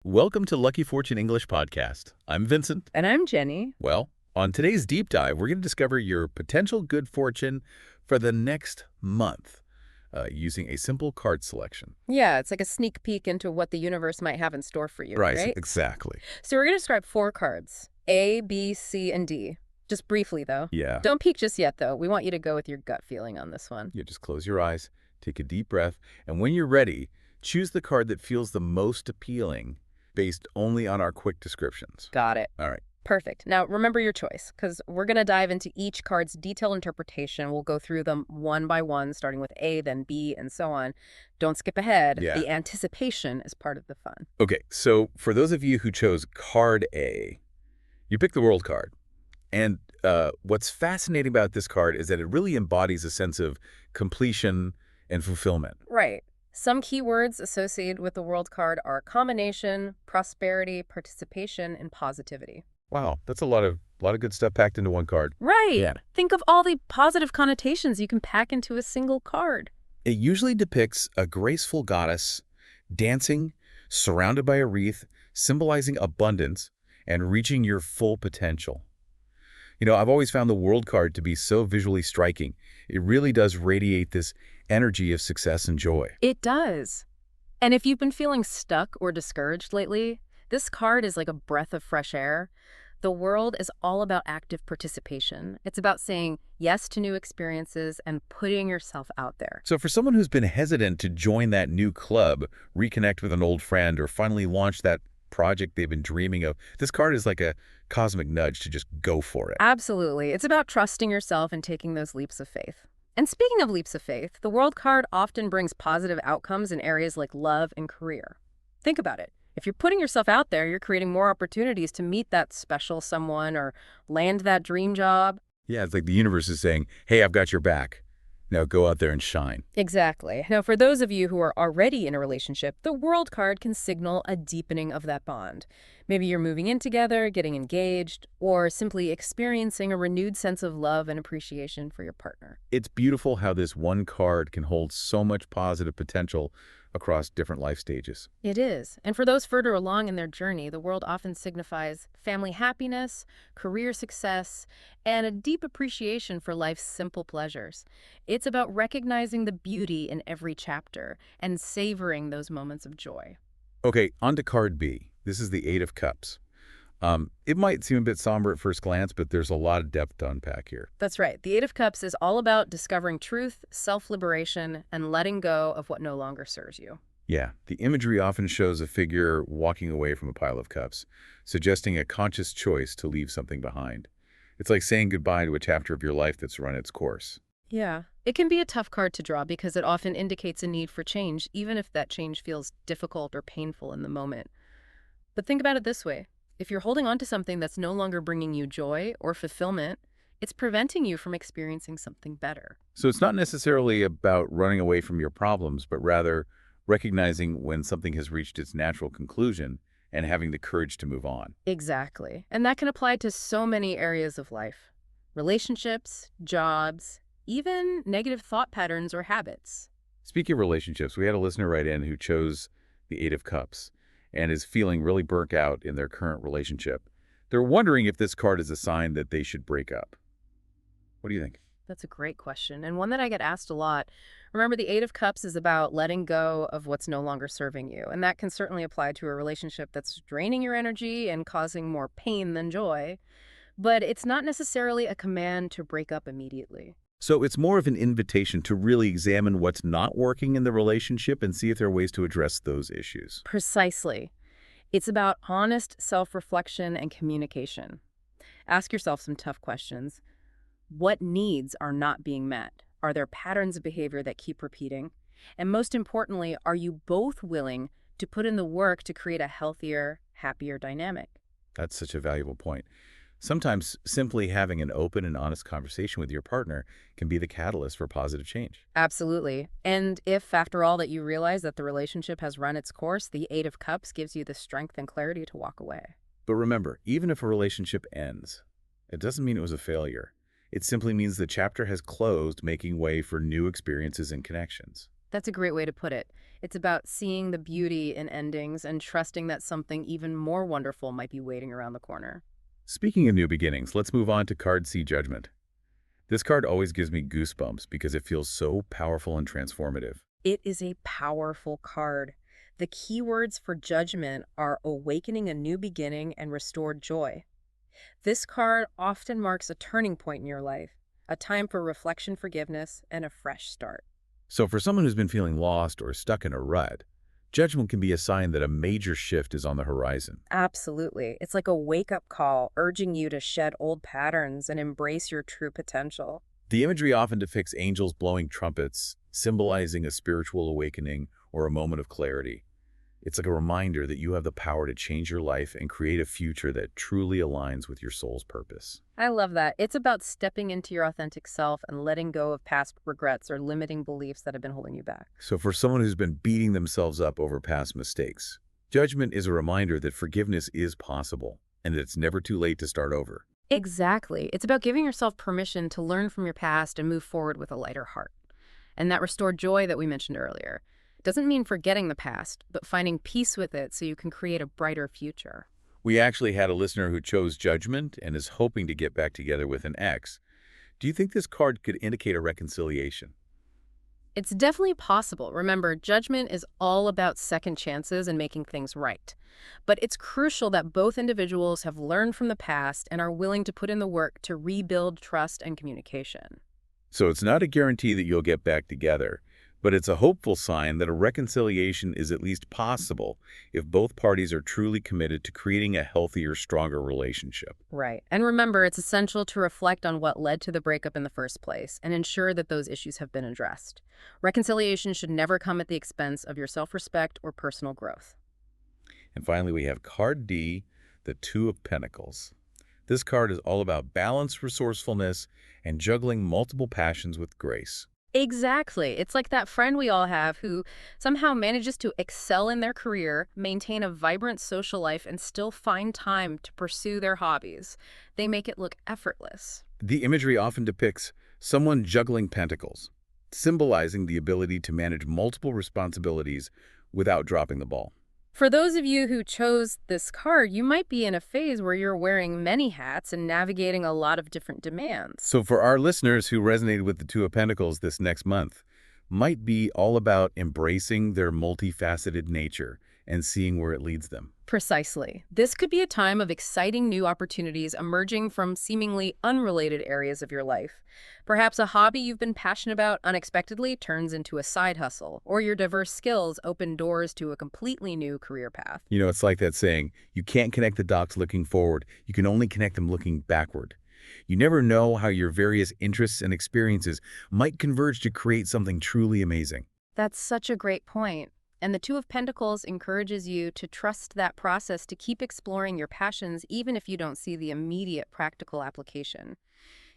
Welcome to Lucky Fortune English Podcast. I'm Vincent. And I'm Jenny. Well, on today's deep dive, we're going to discover your potential good fortune for the next month using a simple card selection. Yeah, it's like a sneak peek into what the universe might have in store for you, Right, right? exactly. So we're going to describe 4 cards, A, B, C, and D. Just briefly, though. Yeah. Don't peek just yet, though. We want you to go with your gut feeling on this one. You just close your eyes, take a deep breath, and when you're ready, choose the card that feels the most appealing based only on our quick descriptions. Got it. All right. Perfect. Now, remember your choice, because we're going to dive into each card's detailed interpretation. We'll go through them one by one, starting with A, then B, and so on. Don't skip ahead. Yeah. The anticipation is part of the fun. Okay, so for those of you who chose card A, you picked the World card. And what's fascinating about this card is that it really embodies a sense of completion and fulfillment. Right. Some keywords associated with the World card are combination, prosperity, participation, and positivity. Wow, that's a lot of good stuff packed into one card. Right. Yeah. Think of all the positive connotations you can pack into a single card. It usually depicts a graceful goddess dancing, surrounded by a wreath, symbolizing abundance and reaching your full potential. You know, I've always found the World card to be so visually striking. It really does radiate this energy of success and joy. It does. And if you've been feeling stuck or discouraged lately, this card is like a breath of fresh air. The World is all about active participation. It's about saying yes to new experiences and putting yourself out there. So for someone who's been hesitant to join that new club, reconnect with an old friend, or finally launch that project they've been dreaming of, this card is like a cosmic nudge to just go for it. Absolutely. It's about trusting yourself and taking those leaps of faith. And speaking of leaps of faith, the World card often brings positive outcomes in areas like love and career. Think about it. If you're putting yourself out there, you're creating more opportunities to meet that special someone or land that dream job. Yeah, it's like the universe is saying, hey, I've got your back. Now go out there and shine. Exactly. Now, for those of you who are already in a relationship, the World card can signal a deepening of that bond. Maybe you're moving in together, getting engaged, or simply experiencing a renewed sense of love and appreciation for your partner. It's beautiful how this one card can hold so much positive potential across different life stages. It is. And for those further along in their journey, the World often signifies family happiness, career success, and a deep appreciation for life's simple pleasures. It's about recognizing the beauty in every chapter and savoring those moments of joy. Okay, on to card B. This is the Eight of Cups. It might seem a bit somber at first glance, but there's a lot of depth to unpack here. That's right. The Eight of Cups is all about discovering truth, self-liberation, and letting go of what no longer serves you. Yeah, the imagery often shows a figure walking away from a pile of cups, suggesting a conscious choice to leave something behind. It's like saying goodbye to a chapter of your life that's run its course. Yeah. It can be a tough card to draw because it often indicates a need for change, even if that change feels difficult or painful in the moment. But think about it this way. If you're holding on to something that's no longer bringing you joy or fulfillment, it's preventing you from experiencing something better. So it's not necessarily about running away from your problems, but rather recognizing when something has reached its natural conclusion and having the courage to move on. Exactly. And that can apply to so many areas of life. Relationships, jobs, even negative thought patterns or habits. Speaking of relationships, we had a listener write in who chose the Eight of Cups and is feeling really burnt out in their current relationship. They're wondering if this card is a sign that they should break up. What do you think? That's a great question, and one that I get asked a lot. Remember, the Eight of Cups is about letting go of what's no longer serving you, and that can certainly apply to a relationship that's draining your energy and causing more pain than joy. But it's not necessarily a command to break up immediately. So it's more of an invitation to really examine what's not working in the relationship and see if there are ways to address those issues. Precisely. It's about honest self-reflection and communication. Ask yourself some tough questions. What needs are not being met? Are there patterns of behavior that keep repeating? And most importantly, are you both willing to put in the work to create a healthier, happier dynamic? That's such a valuable point. Sometimes simply having an open and honest conversation with your partner can be the catalyst for positive change. Absolutely. And if, after all, that you realize that the relationship has run its course, the Eight of Cups gives you the strength and clarity to walk away. But remember, even if a relationship ends, it doesn't mean it was a failure. It simply means the chapter has closed, making way for new experiences and connections. That's a great way to put it. It's about seeing the beauty in endings and trusting that something even more wonderful might be waiting around the corner. Speaking of new beginnings, let's move on to card C, Judgment. This card always gives me goosebumps because it feels so powerful and transformative. It is a powerful card. The keywords for judgment are awakening a new beginning and restored joy. This card often marks a turning point in your life, a time for reflection, forgiveness, and a fresh start. So for someone who's been feeling lost or stuck in a rut, Judgment can be a sign that a major shift is on the horizon. Absolutely. It's like a wake-up call urging you to shed old patterns and embrace your true potential. The imagery often depicts angels blowing trumpets, symbolizing a spiritual awakening or a moment of clarity. It's like a reminder that you have the power to change your life and create a future that truly aligns with your soul's purpose. I love that. It's about stepping into your authentic self and letting go of past regrets or limiting beliefs that have been holding you back. So for someone who's been beating themselves up over past mistakes, Judgment is a reminder that forgiveness is possible and that it's never too late to start over. Exactly. It's about giving yourself permission to learn from your past and move forward with a lighter heart. And that restored joy that we mentioned earlier doesn't mean forgetting the past, but finding peace with it so you can create a brighter future. We actually had a listener who chose Judgment and is hoping to get back together with an ex. Do you think this card could indicate a reconciliation? It's definitely possible. Remember, judgment is all about second chances and making things right. But it's crucial that both individuals have learned from the past and are willing to put in the work to rebuild trust and communication. So it's not a guarantee that you'll get back together, but it's a hopeful sign that a reconciliation is at least possible if both parties are truly committed to creating a healthier, stronger relationship. Right. And remember, it's essential to reflect on what led to the breakup in the first place and ensure that those issues have been addressed. Reconciliation should never come at the expense of your self-respect or personal growth. And finally, we have card D, the Two of Pentacles. This card is all about balance, resourcefulness, and juggling multiple passions with grace. Exactly. It's like that friend we all have who somehow manages to excel in their career, maintain a vibrant social life, and still find time to pursue their hobbies. They make it look effortless. The imagery often depicts someone juggling pentacles, symbolizing the ability to manage multiple responsibilities without dropping the ball. For those of you who chose this card, you might be in a phase where you're wearing many hats and navigating a lot of different demands. So for our listeners who resonated with the Two of Pentacles this next month, might be all about embracing their multifaceted nature and seeing where it leads them. Precisely. This could be a time of exciting new opportunities emerging from seemingly unrelated areas of your life. Perhaps a hobby you've been passionate about unexpectedly turns into a side hustle, or your diverse skills open doors to a completely new career path. You know, it's like that saying, you can't connect the dots looking forward, you can only connect them looking backward. You never know how your various interests and experiences might converge to create something truly amazing. That's such a great point. And the Two of Pentacles encourages you to trust that process, to keep exploring your passions even if you don't see the immediate practical application.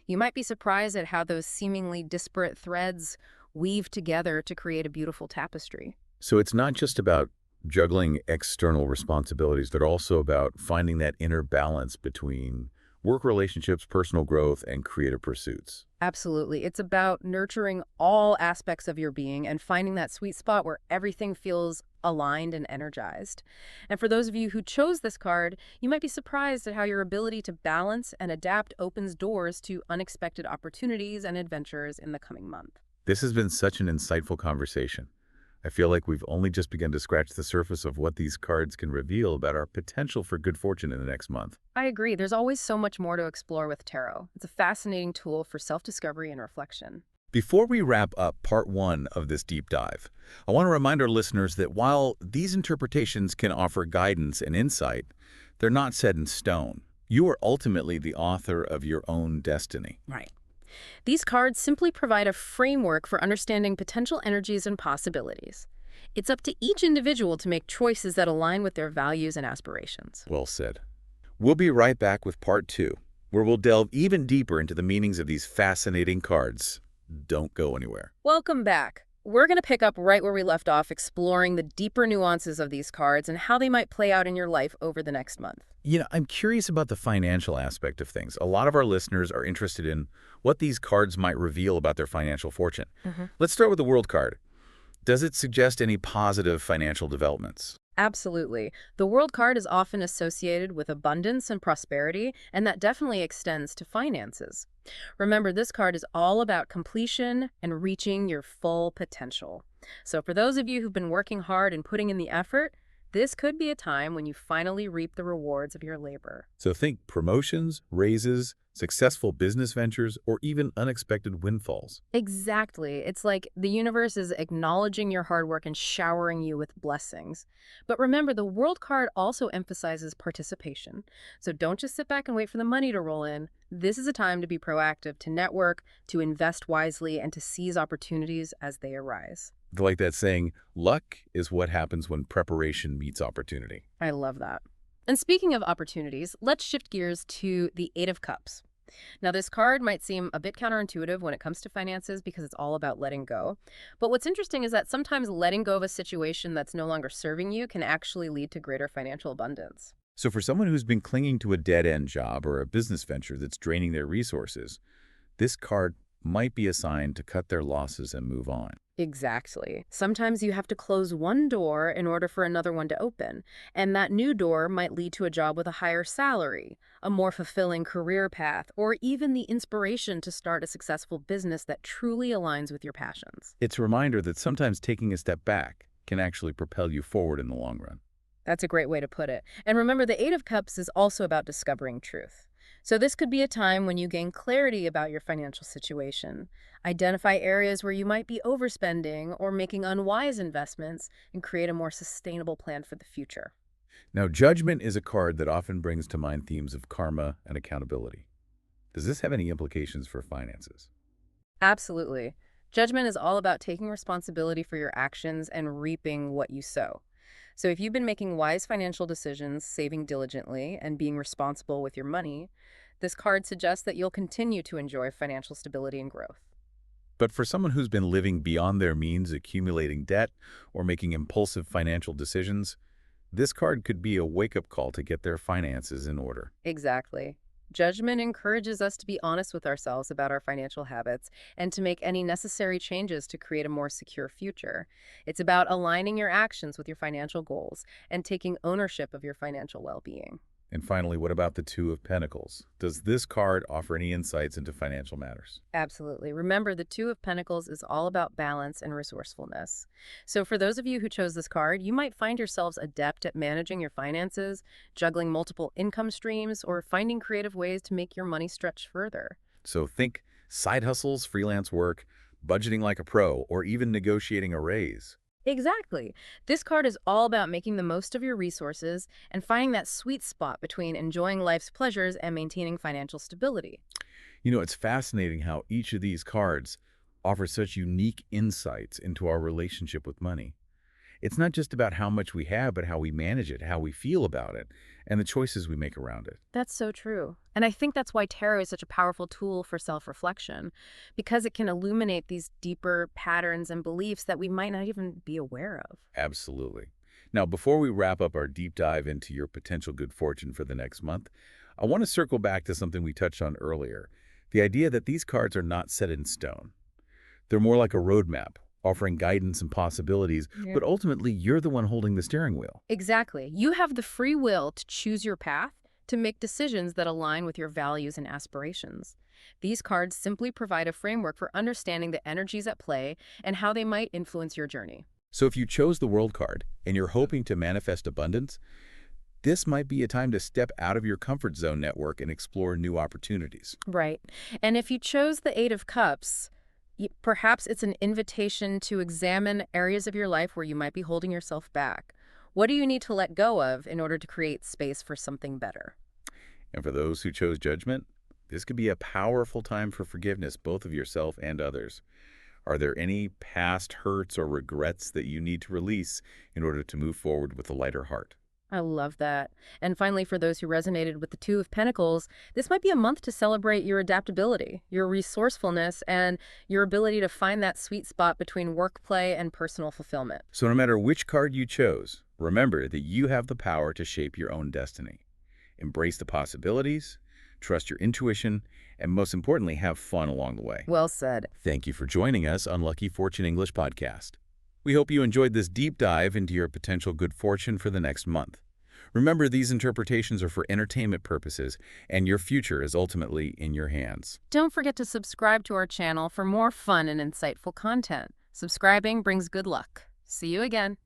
You might be surprised at how those seemingly disparate threads weave together to create a beautiful tapestry. So it's not just about juggling external responsibilities, but also about finding that inner balance between work relationships, personal growth, and creative pursuits. Absolutely. It's about nurturing all aspects of your being and finding that sweet spot where everything feels aligned and energized. And for those of you who chose this card, you might be surprised at how your ability to balance and adapt opens doors to unexpected opportunities and adventures in the coming month. This has been such an insightful conversation. I feel like we've only just begun to scratch the surface of what these cards can reveal about our potential for good fortune in the next month. I agree. There's always so much more to explore with tarot. It's a fascinating tool for self-discovery and reflection. Before we wrap up part one of this deep dive, I want to remind our listeners that while these interpretations can offer guidance and insight, they're not set in stone. You are ultimately the author of your own destiny. Right. These cards simply provide a framework for understanding potential energies and possibilities. It's up to each individual to make choices that align with their values and aspirations. Well said. We'll be right back with part two, where we'll delve even deeper into the meanings of these fascinating cards. Don't go anywhere. Welcome back. We're going to pick up right where we left off, exploring the deeper nuances of these cards and how they might play out in your life over the next month. You know, I'm curious about the financial aspect of things. A lot of our listeners are interested in what these cards might reveal about their financial fortune. Let's start with the World card. Does it suggest any positive financial developments? Absolutely. The World card is often associated with abundance and prosperity, and that definitely extends to finances. Remember, this card is all about completion and reaching your full potential. So for those of you who've been working hard and putting in the effort, this could be a time when you finally reap the rewards of your labor. So think promotions, raises, successful business ventures, or even unexpected windfalls. Exactly. It's like the universe is acknowledging your hard work and showering you with blessings. But remember, the World card also emphasizes participation. So don't just sit back and wait for the money to roll in. This is a time to be proactive, to network, to invest wisely, and to seize opportunities as they arise. Like that saying, luck is what happens when preparation meets opportunity. I love that. And speaking of opportunities, let's shift gears to the Eight of Cups. Now, this card might seem a bit counterintuitive when it comes to finances because it's all about letting go. But what's interesting is that sometimes letting go of a situation that's no longer serving you can actually lead to greater financial abundance. So for someone who's been clinging to a dead-end job or a business venture that's draining their resources, this card might be a sign to cut their losses and move on. Exactly. Sometimes you have to close one door in order for another one to open, and that new door might lead to a job with a higher salary, a more fulfilling career path, or even the inspiration to start a successful business that truly aligns with your passions. It's a reminder that sometimes taking a step back can actually propel you forward in the long run. That's a great way to put it. And remember, the Eight of Cups is also about discovering truth. So this could be a time when you gain clarity about your financial situation, identify areas where you might be overspending or making unwise investments, and create a more sustainable plan for the future. Now, judgment is a card that often brings to mind themes of karma and accountability. Does this have any implications for finances? Absolutely. Judgment is all about taking responsibility for your actions and reaping what you sow. So if you've been making wise financial decisions, saving diligently, and being responsible with your money, this card suggests that you'll continue to enjoy financial stability and growth. But for someone who's been living beyond their means, accumulating debt, or making impulsive financial decisions, this card could be a wake-up call to get their finances in order. Exactly. Judgment encourages us to be honest with ourselves about our financial habits and to make any necessary changes to create a more secure future. It's about aligning your actions with your financial goals and taking ownership of your financial well-being. And finally, what about the Two of Pentacles? Does this card offer any insights into financial matters? Absolutely. Remember, the Two of Pentacles is all about balance and resourcefulness. So for those of you who chose this card, you might find yourselves adept at managing your finances, juggling multiple income streams, or finding creative ways to make your money stretch further. So think side hustles, freelance work, budgeting like a pro, or even negotiating a raise. Exactly. This card is all about making the most of your resources and finding that sweet spot between enjoying life's pleasures and maintaining financial stability. You know, it's fascinating how each of these cards offers such unique insights into our relationship with money. It's not just about how much we have, but how we manage it, how we feel about it, and the choices we make around it. That's so true. And I think that's why tarot is such a powerful tool for self-reflection, because it can illuminate these deeper patterns and beliefs that we might not even be aware of. Absolutely. Now, before we wrap up our deep dive into your potential good fortune for the next month, I want to circle back to something we touched on earlier, the idea that these cards are not set in stone. They're more like a roadmap, offering guidance and possibilities, Yeah. but ultimately you're the one holding the steering wheel. Exactly. You have the free will to choose your path, to make decisions that align with your values and aspirations. These cards simply provide a framework for understanding the energies at play and how they might influence your journey. So if you chose the World card and you're hoping to manifest abundance, this might be a time to step out of your comfort zone network and explore new opportunities. Right. And if you chose the Eight of Cups, perhaps it's an invitation to examine areas of your life where you might be holding yourself back. What do you need to let go of in order to create space for something better? And for those who chose judgment, this could be a powerful time for forgiveness, both of yourself and others. Are there any past hurts or regrets that you need to release in order to move forward with a lighter heart? I love that. And finally, for those who resonated with the Two of Pentacles, this might be a month to celebrate your adaptability, your resourcefulness, and your ability to find that sweet spot between work, play, and personal fulfillment. So no matter which card you chose, remember that you have the power to shape your own destiny. Embrace the possibilities, trust your intuition, and most importantly, have fun along the way. Well said. Thank you for joining us on Lucky Fortune English Podcast. We hope you enjoyed this deep dive into your potential good fortune for the next month. Remember, these interpretations are for entertainment purposes, and your future is ultimately in your hands. Don't forget to subscribe to our channel for more fun and insightful content. Subscribing brings good luck. See you again.